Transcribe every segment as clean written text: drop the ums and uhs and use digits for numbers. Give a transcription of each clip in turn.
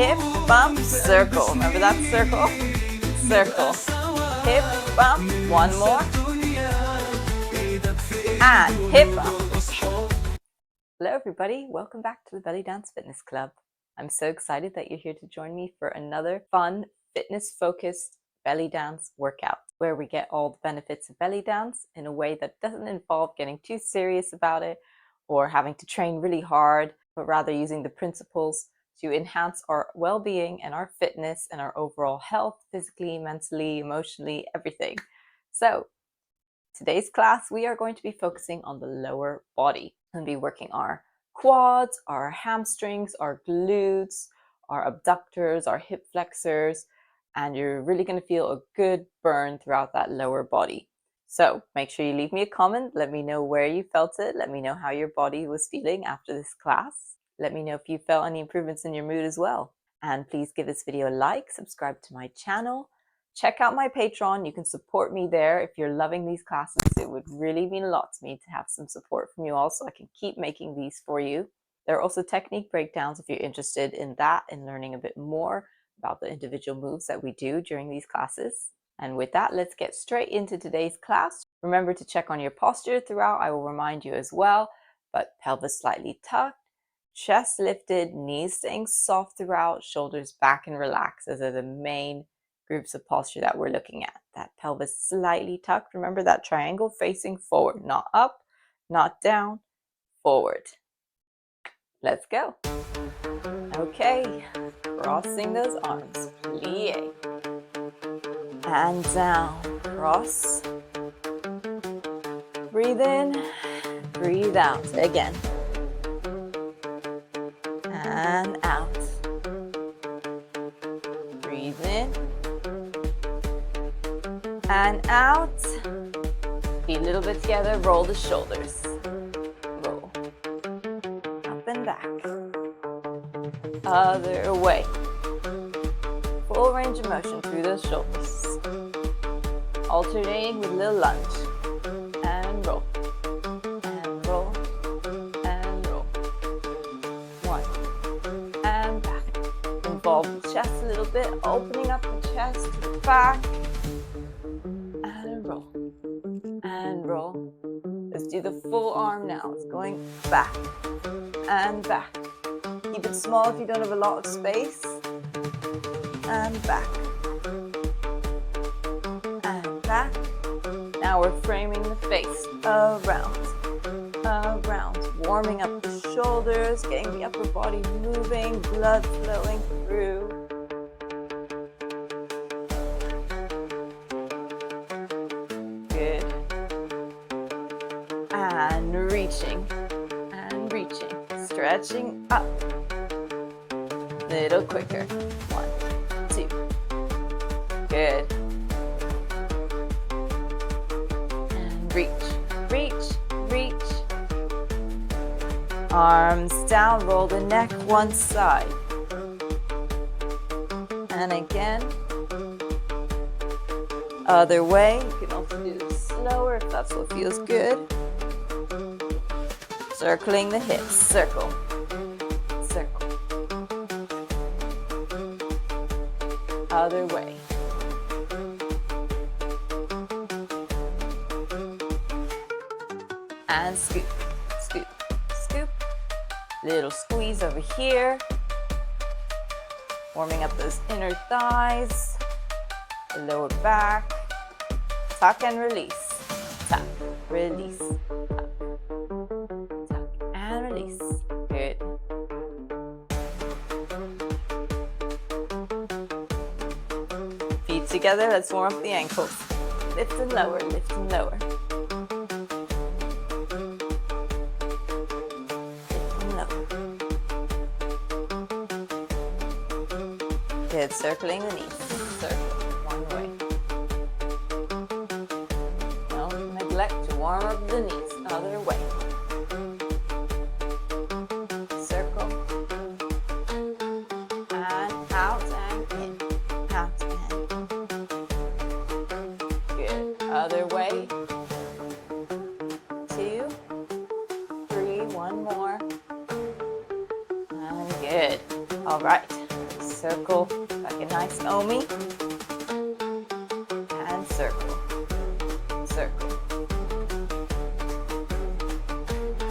hip, bump, circle. Remember that circle? Circle, hip, bump, one more, and hip bump. Hello everybody, welcome back to the Belly Dance Fitness Club. I'm so excited that you're here to join me for another fun, fitness-focused belly dance workout, where we get all the benefits of belly dance in a way that doesn't involve getting too serious about it or having to train really hard, but rather using the principles to enhance our well-being and our fitness and our overall health, physically, mentally, emotionally, everything. So today's class, we are going to be focusing on the lower body and be working our quads, our hamstrings, our glutes, our abductors, our hip flexors, and you're really going to feel a good burn throughout that lower body. So make sure you leave me a comment. Let me know where you felt it. Let me know how your body was feeling after this class. Let me know if you felt any improvements in your mood as well. And please give this video a like, subscribe to my channel. Check out my Patreon. You can support me there if you're loving these classes. It would really mean a lot to me to have some support from you all so I can keep making these for you. There are also technique breakdowns if you're interested in that and learning a bit more about the individual moves that we do during these classes. And with that, let's get straight into today's class. Remember to check on your posture throughout. I will remind you as well, but pelvis slightly tucked, chest lifted, knees staying soft throughout, shoulders back and relaxed. Those are the main groups of posture that we're looking at. That pelvis slightly tucked. Remember that triangle facing forward, not up, not down, forward. Let's go. Okay, crossing those arms, plie. And down, cross. Breathe in, breathe out. Again. And out. Breathe in. And out. Feet a little bit together, roll the shoulders. Roll. Up and back. Other way. Full range of motion through those shoulders. Alternating with a little lunge. And roll. And roll. And roll. One. And back. Involve the chest a little bit, opening up the chest to the back. And roll. And roll. Let's do the full arm now. It's going back and back. Keep it small if you don't have a lot of space. And back. And back. Now we're framing the face around. Around. Warming up the shoulders, getting the upper body moving, blood flowing through. Good. And reaching. And reaching. Stretching up. Little quicker. 1, 2. Good. And reach, reach, reach. Arms down, roll the neck one side. And again. Other way. You can also do this slower if that's what feels good. Circling the hips. Circle. Circle. Other way. And scoop, scoop, scoop. Little squeeze over here. Warming up those inner thighs. The lower back. Tuck and release. Tuck, release. Tuck, tuck, and release. Good. Feet together, let's warm up the ankles. Lift and lower, lift and lower. Lift and lower. Good, circling the knees. Circle, one way. Don't neglect to warm up the knees, other way. Circle. And out and in. Out and in. Good. Other way. 2, 3, one more. And good. All right. circle like a nice omi, and circle, circle.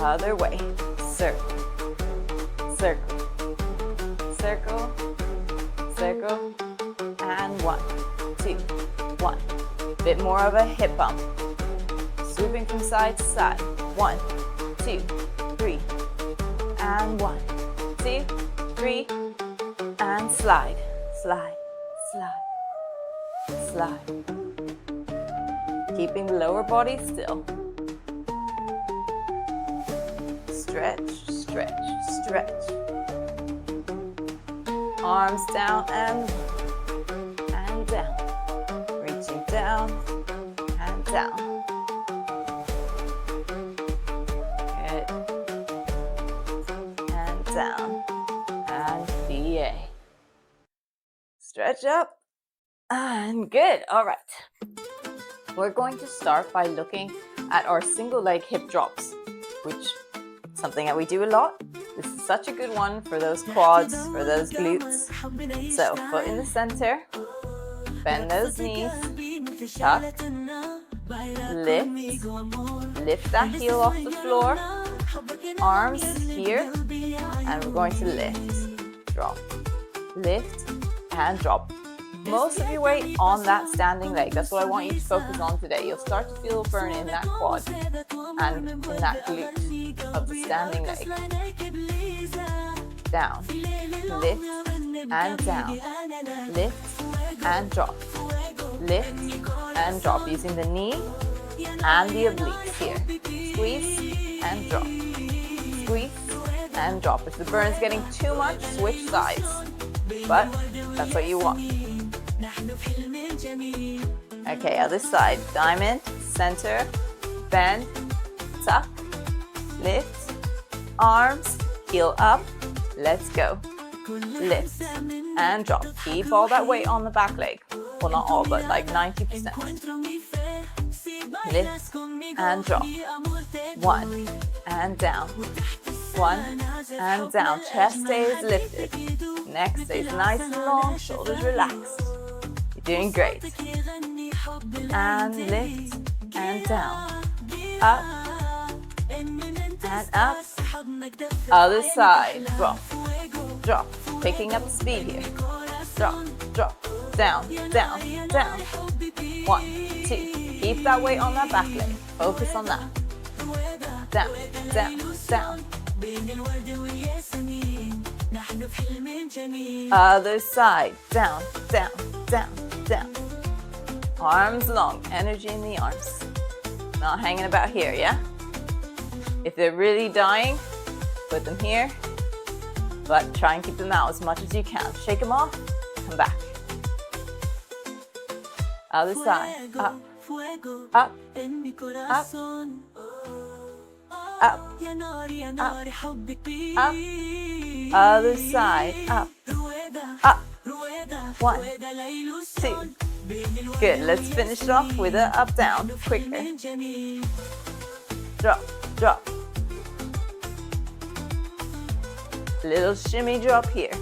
Other way, circle, circle, circle, circle, and 1, 2, 1. Bit more of a hip bump. Swooping from side to side. 1, 2, 3, and 1, 2, 3, and slide, slide, slide, slide. Keeping the lower body still. Stretch, stretch, stretch. Arms down and down. Reaching down and down. Good. And down. And BA. Stretch up. And good. All right. We're going to start by looking at our single leg hip drops, which is something that we do a lot. This is such a good one for those quads, for those glutes. So foot in the center, bend those knees, tuck, lift that heel off the floor, arms here, and we're going to lift, drop, lift, and drop. Most of your weight on that standing leg. That's what I want you to focus on today. You'll start to feel a burn in that quad and in that glute of the standing leg. Down, lift, and down, lift, and drop, lift, and drop, using the knee and the obliques here. Squeeze, and drop, squeeze, and drop. If the burn is getting too much, switch sides, but that's what you want. Okay, other side. Diamond, center, bend, tuck, lift, arms, heel up, let's go. Lift and drop. Keep all that weight on the back leg. Well, not all, but like 90%. Lift and drop. 1 and down. 1 and down. Chest stays lifted. Neck stays nice and long. Shoulders relaxed. You're doing great. And lift and down. Up and up. Other side. Drop. Drop. Picking up the speed here. Drop. Drop. Down. Down. Down. 1, 2. Keep that weight on that back leg. Focus on that. Down. Down. Down. Other side. Down. Down. Down. Down. Arms long. Energy in the arms. Not hanging about here, yeah? If they're really dying, put them here. But try and keep them out as much as you can. Shake them off. Come back. Other side. Up. Up. Up. Up. Up. Up. Other side. Up. Up. 1, 2. Good. Let's finish off with a up down. Quicker. Drop. Drop. Little shimmy drop here.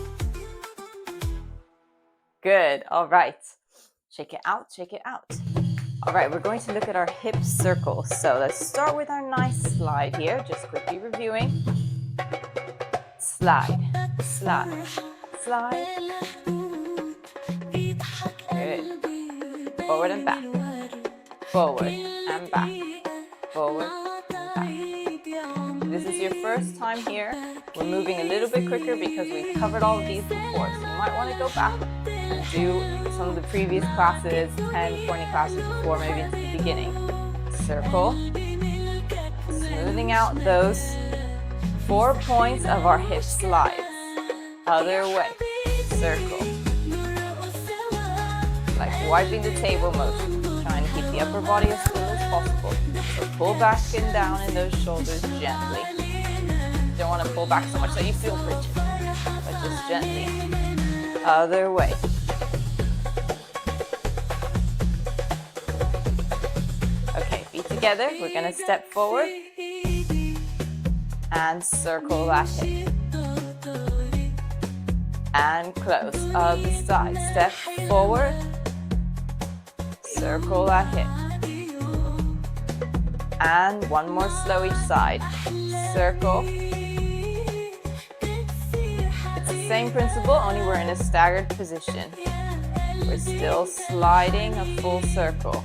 Good. All right. Shake it out. Shake it out. All right. We're going to look at our hip circles. So let's start with our nice slide here. Just quickly reviewing. Slide. Slide. Slide. Good. Forward and back. Forward and back. Forward and back. This is your first time here. We're moving a little bit quicker because we've covered all of these before. So you might want to go back and do some of the previous classes, 10, 20 classes before, maybe into the beginning. Circle. Smoothing out those 4 points of our hip slides. Other way. Circle. Like wiping the table motion. Trying to keep the upper body as still as possible. So pull back and down in those shoulders gently. You don't want to pull back so much that you feel rigid, but just gently. Other way. Okay, feet together. We're going to step forward and circle that hip. and close. Other side, step forward, circle that hip. And one more slow each side. Circle. It's the same principle, only we're in a staggered position. We're still sliding a full circle.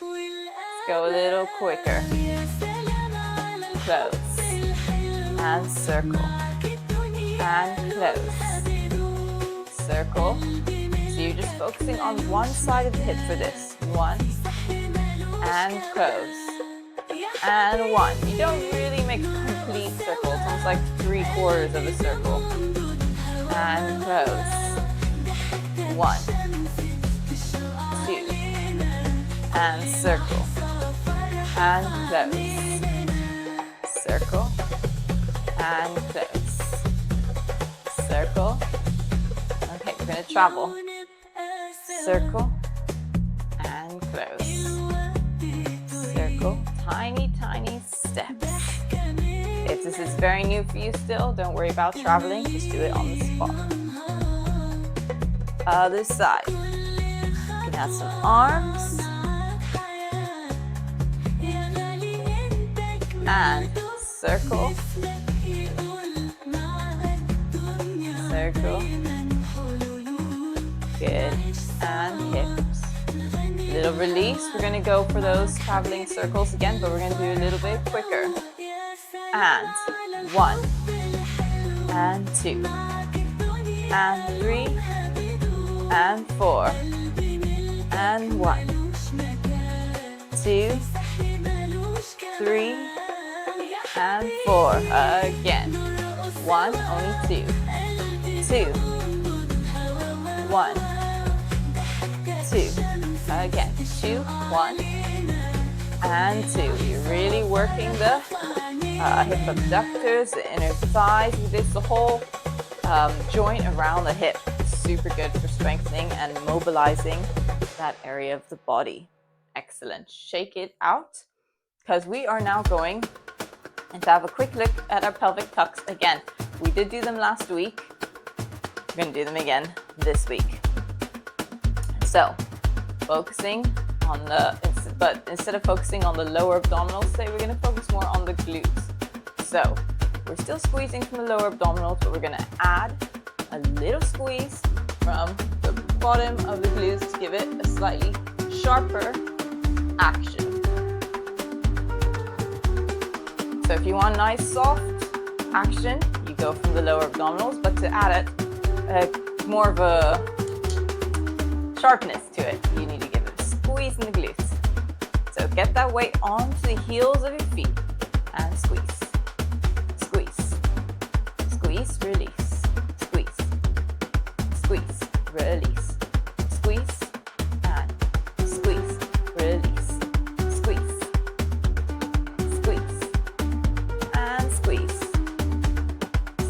Let's go a little quicker. Close. And circle. And close. Circle. So you're just focusing on one side of the hip for this. One. And close. And one. You don't really make a complete circle. It's almost like 3/4 of a circle. And close. 1, 2, and circle. And close. Circle. And close. Circle. Okay, we're going to travel. Circle. And close. Circle. Tiny, tiny steps. If this is very new for you still, don't worry about traveling, just do it on the spot. Other side. You can add some arms. And circle. Circle. Good. And hips. Little release. We're going to go for those traveling circles again, but we're going to do a little bit quicker. And 1, and 2, and 3, and 4, and 1, 2, 3, and 4. Again. 1, only 2, 2, 1, 2. Again. 2, 1, and 2. You're really working the hip abductors, the inner thighs with this, the whole joint around the hip. Super good for strengthening and mobilizing that area of the body. Excellent. Shake it out, because we are now going to have a quick look at our pelvic tucks again. We did do them last week. We're going to do them again this week. So, focusing on but instead of focusing on the lower abdominals today, we're going to focus more on the glutes. So we're still squeezing from the lower abdominals, but we're going to add a little squeeze from the bottom of the glutes to give it a slightly sharper action. So if you want nice soft action, you go from the lower abdominals, but to add it more of a sharpness to it, you need to give it a squeeze in the glutes. So get that weight onto the heels of your feet and squeeze, squeeze, squeeze, release, squeeze, squeeze, release, squeeze, and squeeze, release, squeeze, squeeze, and squeeze,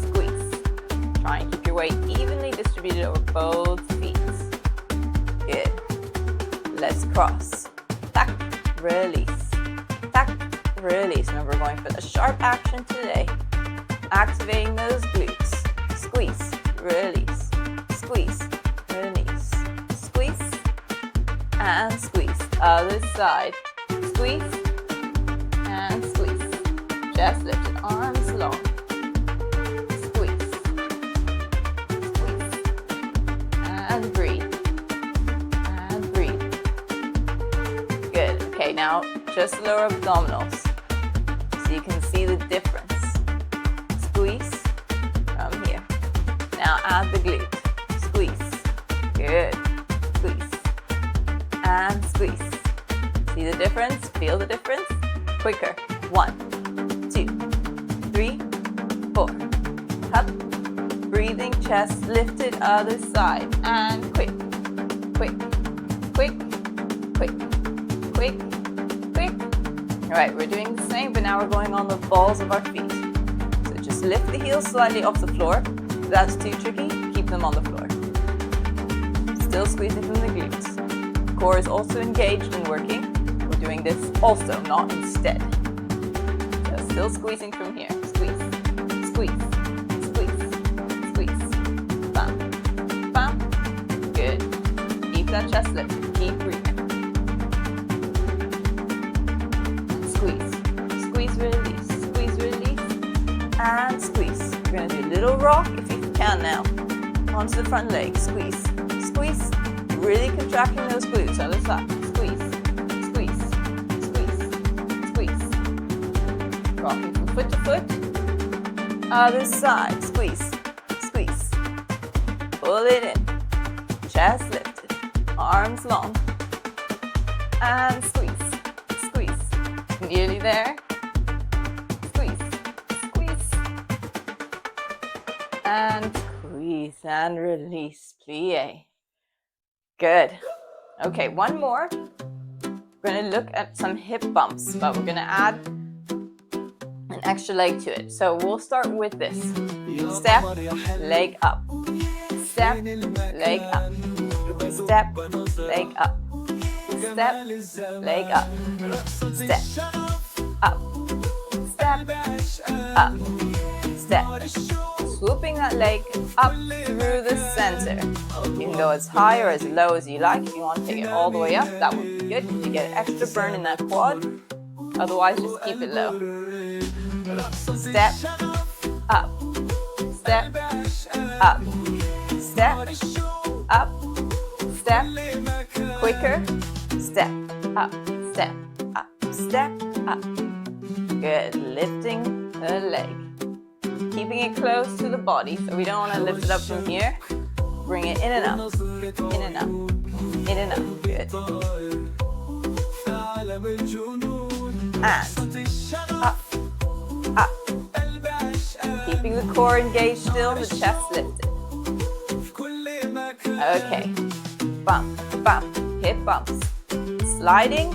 squeeze. Try and keep your weight evenly distributed over both feet. Good. Let's cross. Tack, release. Tack, release. Remember, we're going for the sharp action today. Activating those glutes. Squeeze, release. Squeeze, release. Squeeze, and squeeze. Other side. Squeeze, and squeeze. Chest lifted, arms long. Squeeze, squeeze, and breathe. Okay, now just lower abdominals, so you can see the difference. Squeeze from here. Now add the glute. Squeeze. Good. Squeeze. And squeeze. See the difference? Feel the difference? Quicker. 1, 2, 3, 4. Up. Breathing, chest lifted, other side. And quick. Quick. Quick. Quick. Quick, quick. All right, we're doing the same, but now we're going on the balls of our feet. So just lift the heels slightly off the floor. If that's too tricky, keep them on the floor. Still squeezing from the glutes. Core is also engaged and working. We're doing this also, not instead. So still squeezing from here. Squeeze, squeeze, squeeze, squeeze. Bam. that chest lift. Keep breathing. Squeeze. Squeeze, release. Squeeze, release. And squeeze. We're going to do a little rock if you can now. Onto the front leg. Squeeze. Squeeze. Really contracting those glutes. Other side. Squeeze. Squeeze. Squeeze. Squeeze. Rocking from foot to foot. Other side. Squeeze. Squeeze. Pull it in. Chest lifted. Arms long. And squeeze. Squeeze. Nearly there. Squeeze. Squeeze. And squeeze. And release. Plie. Good. Okay, one more. We're going to look at some hip bumps, but we're going to add an extra leg to it. So we'll start with this. Step, leg up. Step, leg up. Step, leg up. Step, leg up. Step, up. Step, up. Step. Swooping that leg up through the center. You can go as high or as low as you like. If you want to take it all the way up, that would be good to get an extra burn in that quad. Otherwise, just keep it low. Step, up. Step, up. Step, up. Step, quicker. Step, up. Step, up. Step, up. Good. Lifting the leg. Keeping it close to the body, so we don't want to lift it up from here. Bring it in and up, in and up, in and up. Good. And up, up. Keeping the core engaged still, the chest lifted. Okay. Bump, bump, hip bumps. Sliding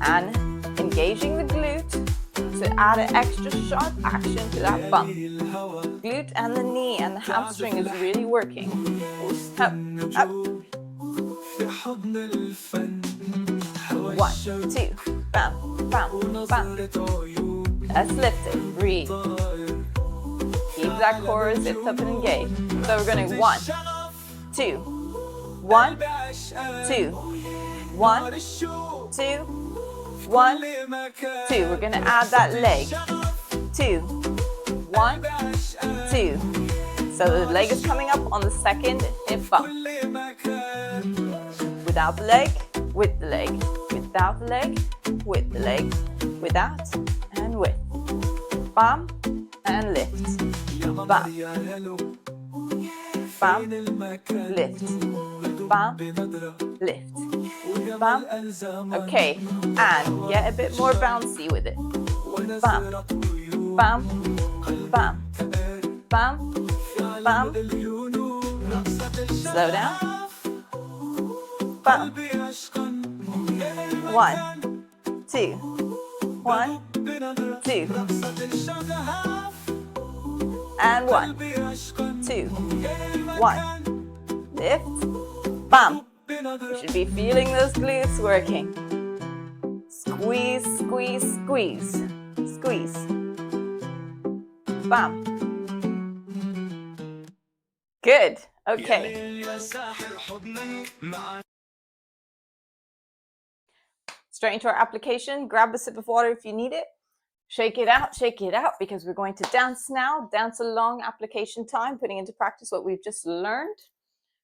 and engaging the glute to add an extra sharp action to that bump. Glute and the knee and the hamstring is really working. Up, up. 1, 2, bam, bam, bam. Let's lift it. Breathe. Keep that core zipped up and engaged. So we're going to 1, 2, 1, 2, 1, 2, 1, 2. We're going to add that leg. 2, 1, 2. So the leg is coming up on the second hip bump. Without the leg, with the leg. Without the leg, with the leg. Without and with. Bam and lift. Bam. Bam, lift. Bam, lift. Bam. Okay, and get a bit more bouncy with it. Bam, bam, bam, bam, bam. Slow down. Bam. 1, 2, 1, 2. And 1, 2, 1. Lift. Bam. You should be feeling those glutes working. Squeeze, squeeze, squeeze. Squeeze. Bam. Good. Okay. Straight into our application. Grab a sip of water if you need it. Shake it out, because we're going to dance now. Dance along application time, putting into practice what we've just learned.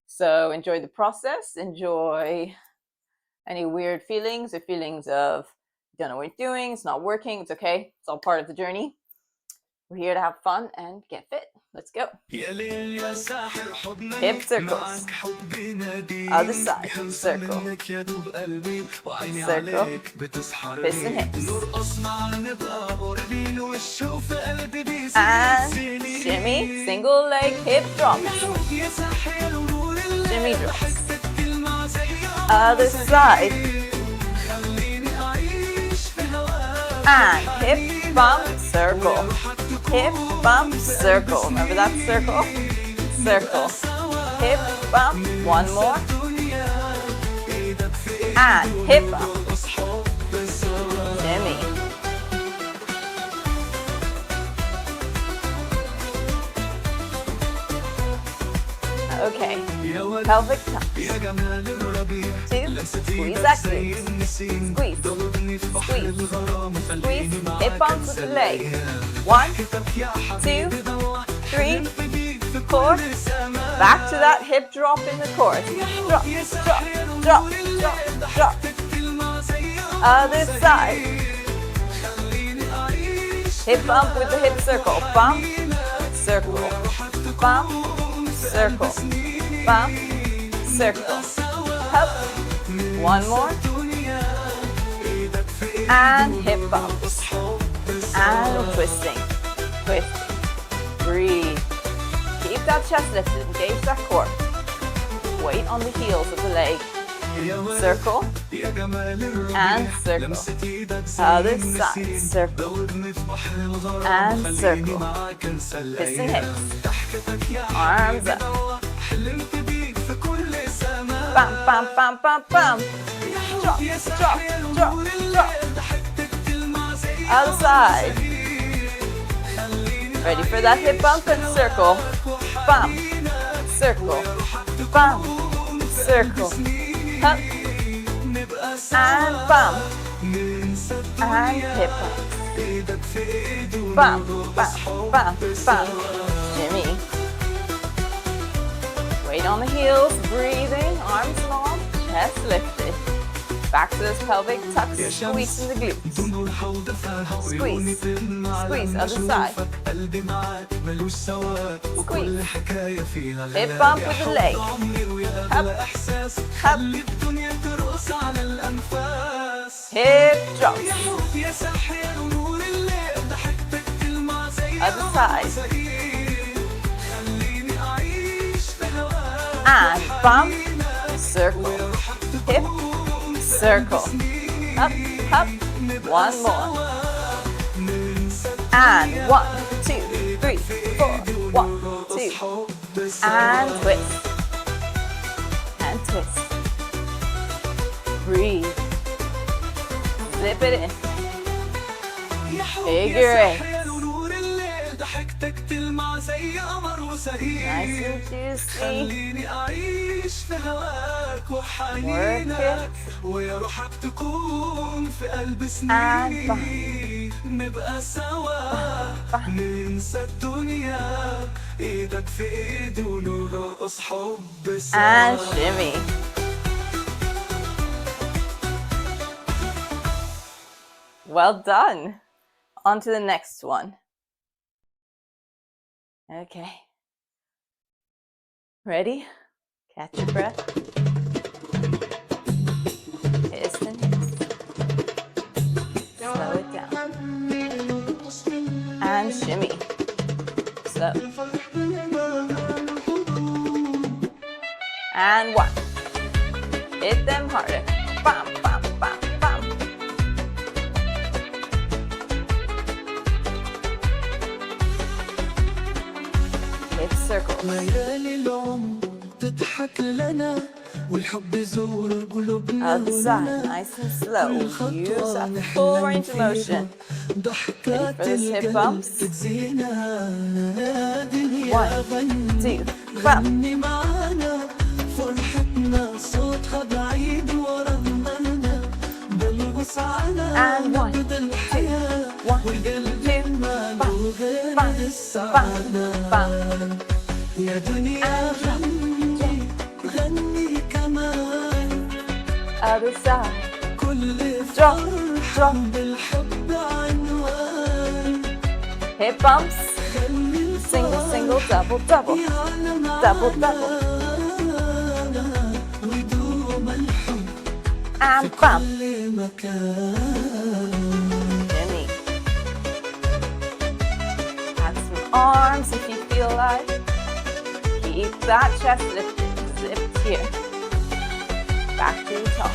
So enjoy the process. Enjoy any weird feelings or feelings of you don't know what you're doing, it's not working, it's okay. It's all part of the journey. We're here to have fun and get fit. Let's go. Hip circles. Other side. Circle. Circle. Fists and hips. And shimmy. Single leg hip drops. Shimmy drops. Other side. And hip bump circle. Hip bump circle. Remember that circle? Circle. Hip bump. One more. And hip bump. Shimmy. Okay. pelvic tuck. 2, squeeze that glute. Squeeze, squeeze, squeeze. Hip bumps with the leg. 1, 2, 3, 4. Back to that hip drop in the chorus. Drop, drop, drop, drop, drop. Other side. Hip bump with the hip circle. Bump, circle, bump, circle, bump, circle. Up. One more. And hip bumps. And twisting, twisting. Breathe. Keep that chest lifted. Engage that core. Weight on the heels of the leg. Circle and circle. Other side. Circle and circle. Piston hips. Arms up. Bam, bam, bam, bam, bam. Drop, drop, drop, drop. Other side. Ready for that hip bump and circle. Bump, circle, bump, circle. Up and bump and hip bump. Bump, bump, bump, bump. Shimmy. Weight on the heels, breathing, arms long, chest lifted. Back to this pelvic tuck, squeeze in the glutes. Squeeze, squeeze, other side. Squeeze. Hip bump with the leg. Up, up. Hip drop. Other side. And bump, circle, hip, circle, up, up, one more. And 1, 2, 3, 4, 1, 2, and twist, and twist. Breathe, slip it in, figure 8. Nice and juicy. Work it. And and shimmy. Well done. On to the next one. Okay. Ready? Catch your breath. Piston hips. Slow it down. And shimmy. Slow. And 1. Hit them harder. Bam, bam, bam, bam. Hip circle. Other side, nice and slow. Use that full range of motion. Ready for this hip bumps? 1, 2, bump. And 1, 2, 1, 2, bump, bump, bump, bump. Other side. Drop, drop. Hip bumps. Single, single, double, double. Double, double. And bump. Shimmy. Add some arms if you feel like. Keep that chest lifted. Zipped here. Back to the top.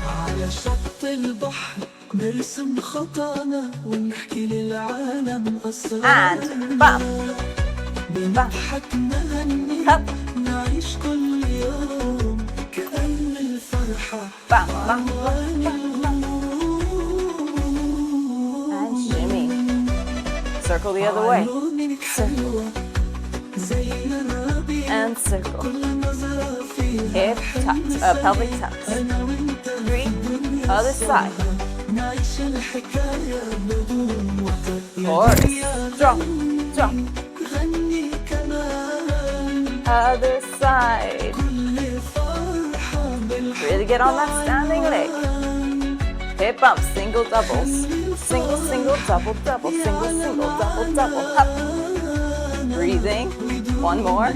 على شط البحر نرسم خطانا ونحكي للعالم أسرارنا. And bump. بنضحك نغني نعيش كل يوم كأن الفرحة عنوان الغموم. And shimmy. Circle the other way. Circle. زي الربيع and circle. Hip tucks, pelvic tucks. 3, other side. Chorus, drop, drop. Other side. Really get on that standing leg. Hip bumps, single doubles. Single, single, double, double. Single, single, double, double. Up. Breathing. One more.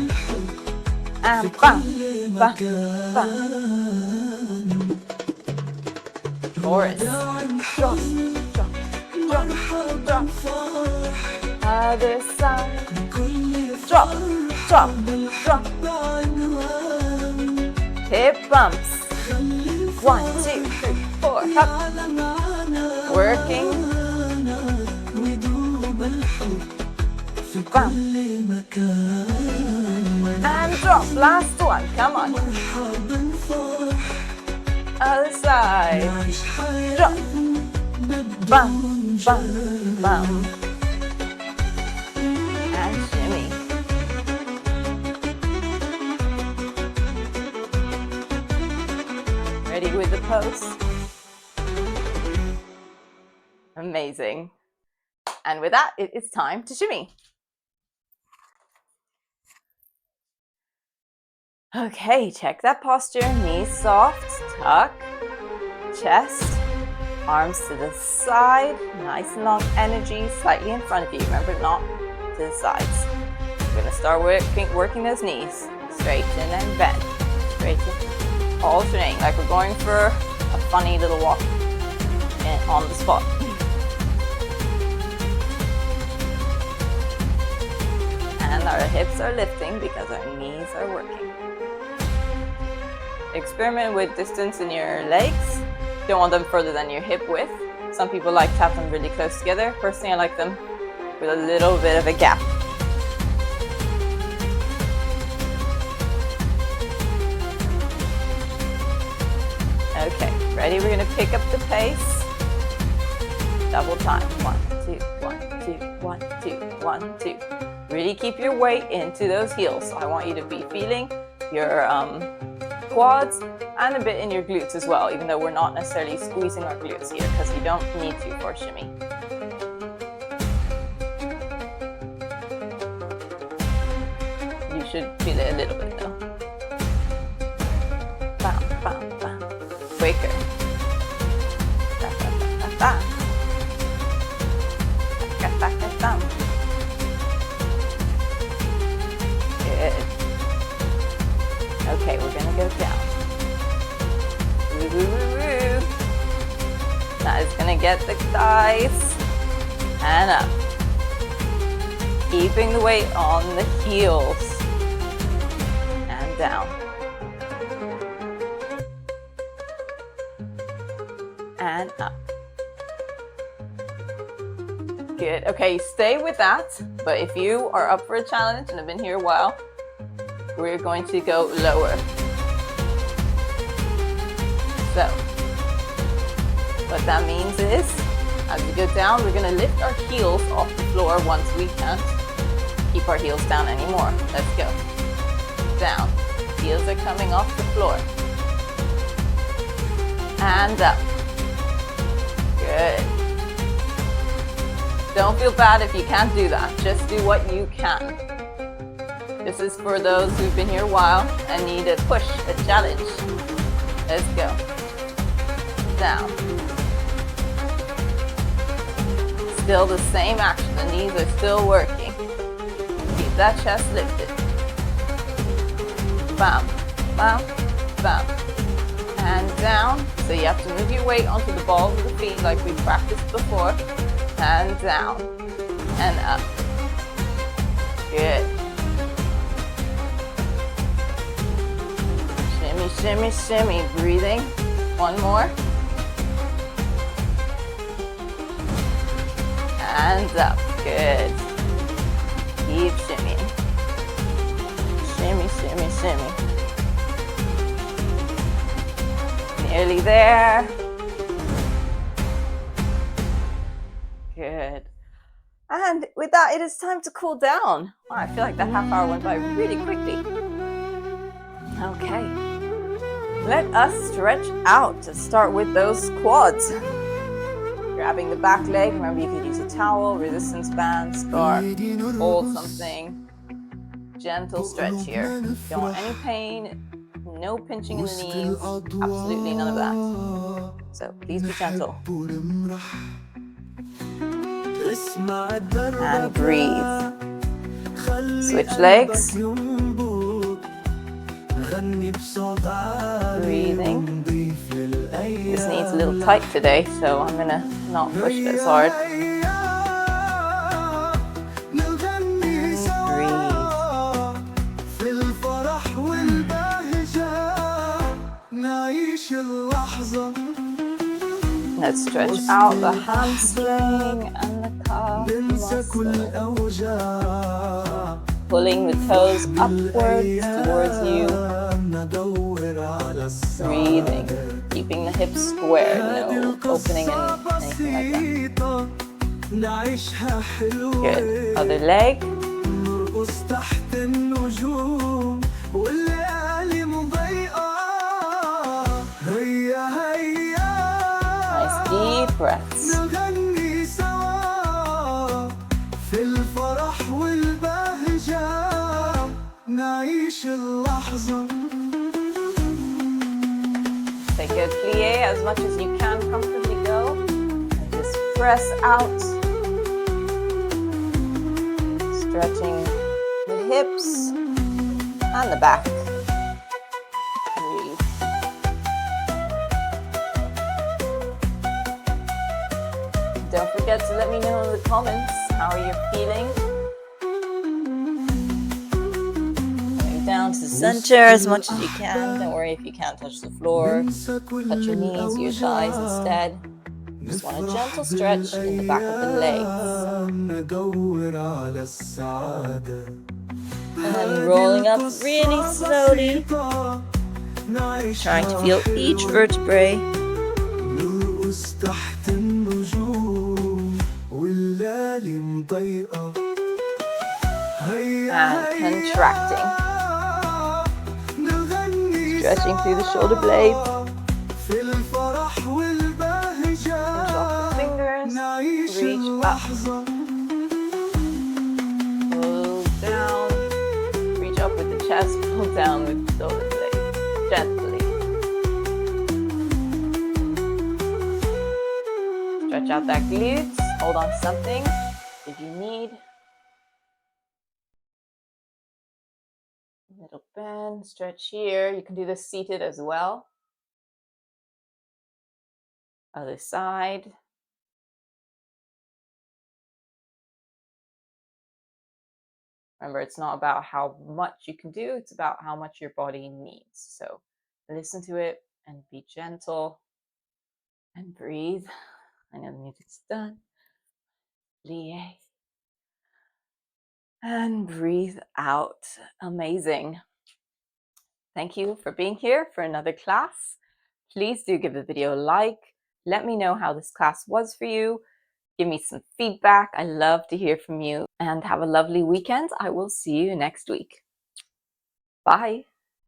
And bam, bam, bam. Chorus. Drop, drop, drop, drop. Other side. Drop, drop, drop. Hip bumps. 1, 2, 3, 4. Up. Working. Bam. And drop. Last one. Come on. Other side. Drop. Bam, bam, bam. And shimmy. Ready with the pose? Amazing. And with that, it is time to shimmy. Okay, check that posture. Knees soft, tuck, chest, arms to the side, nice and long energy, slightly in front of you. Remember, not to the sides. We're going to start working those knees. Straighten and bend. Straighten, alternating, like we're going for a funny little walk on the spot. And our hips are lifting because our knees are working. Experiment with distance in your legs. Don't want them further than your hip width. Some people like to have them really close together. Personally, I like them with a little bit of a gap. Okay, ready? We're going to pick up the pace. Double time. 1, 2, 1, 2, 1, 2, 1, 2. Really keep your weight into those heels. So I want you to be feeling your quads and a bit in your glutes as well, even though we're not necessarily squeezing our glutes here because you don't need to for shimmy. You should feel it a little bit though. Bam, bam, bam. Quicker. Ba, ba, ba, ba, ba. Ba, ba, ba, ba. Good. Okay, we're gonna go down. Woo, woo, woo, woo. That is gonna get the thighs and up. Keeping the weight on the heels and down. And up. Good. Okay, stay with that. But if you are up for a challenge and have been here a while, we're going to go lower. So, what that means is, as we go down, we're going to lift our heels off the floor once we can't keep our heels down anymore. Let's go. Down. Heels are coming off the floor. And up. Good. Don't feel bad if you can't do that. Just do what you can. This is for those who've been here a while and need a push, a challenge. Let's go. Down. Still the same action. The knees are still working. Keep that chest lifted. Bam, bam, bam. And down. So you have to move your weight onto the balls of the feet like we practiced before. And down. And up. Good. Shimmy, shimmy, shimmy. Breathing. One more. And up. Good. Keep shimmying. Shimmy, shimmy, shimmy. Nearly there. Good. And with that, it is time to cool down. Wow, I feel like that half hour went by really quickly. Okay, let us stretch out to start with those quads. Grabbing the back leg, remember you could use a towel, resistance band, scarf, hold something. Gentle stretch here. Don't want any pain, no pinching in the knees, absolutely none of that. So please be gentle. And breathe. Switch legs. Breathing. This knee's a little tight today, so I'm gonna not push it as hard. Let's stretch out the hamstring and the calf muscle. Pulling the toes upwards towards you. Breathing, keeping the hips square, no opening and anything like that. Good. Other leg. Nice deep breaths. Take a plie as much as you can comfortably go. And just press out. Stretching the hips and the back. Breathe. Don't forget to let me know in the comments how you're feeling. Down to the center as much as you can. Don't worry if you can't touch the floor. Touch your knees, your thighs instead. Just want a gentle stretch in the back of the legs. And then rolling up really slowly. Trying to feel each vertebrae. And contracting. Stretching through the shoulder blades. Drop the fingers. Reach up. Pull down. Reach up with the chest. Pull down with the shoulder blades. Gently. Stretch out that glutes. Hold on to something if you need. Little bend, stretch here. You can do this seated as well. Other side. Remember, it's not about how much you can do, it's about how much your body needs. So listen to it and be gentle and breathe. I know the music's done. Plie. And breathe out. Amazing. Thank you for being here for another class. Please do give the video a like. Let me know how this class was for you. Give me some feedback. I love to hear from you. And have a lovely weekend. I will see you next week. Bye.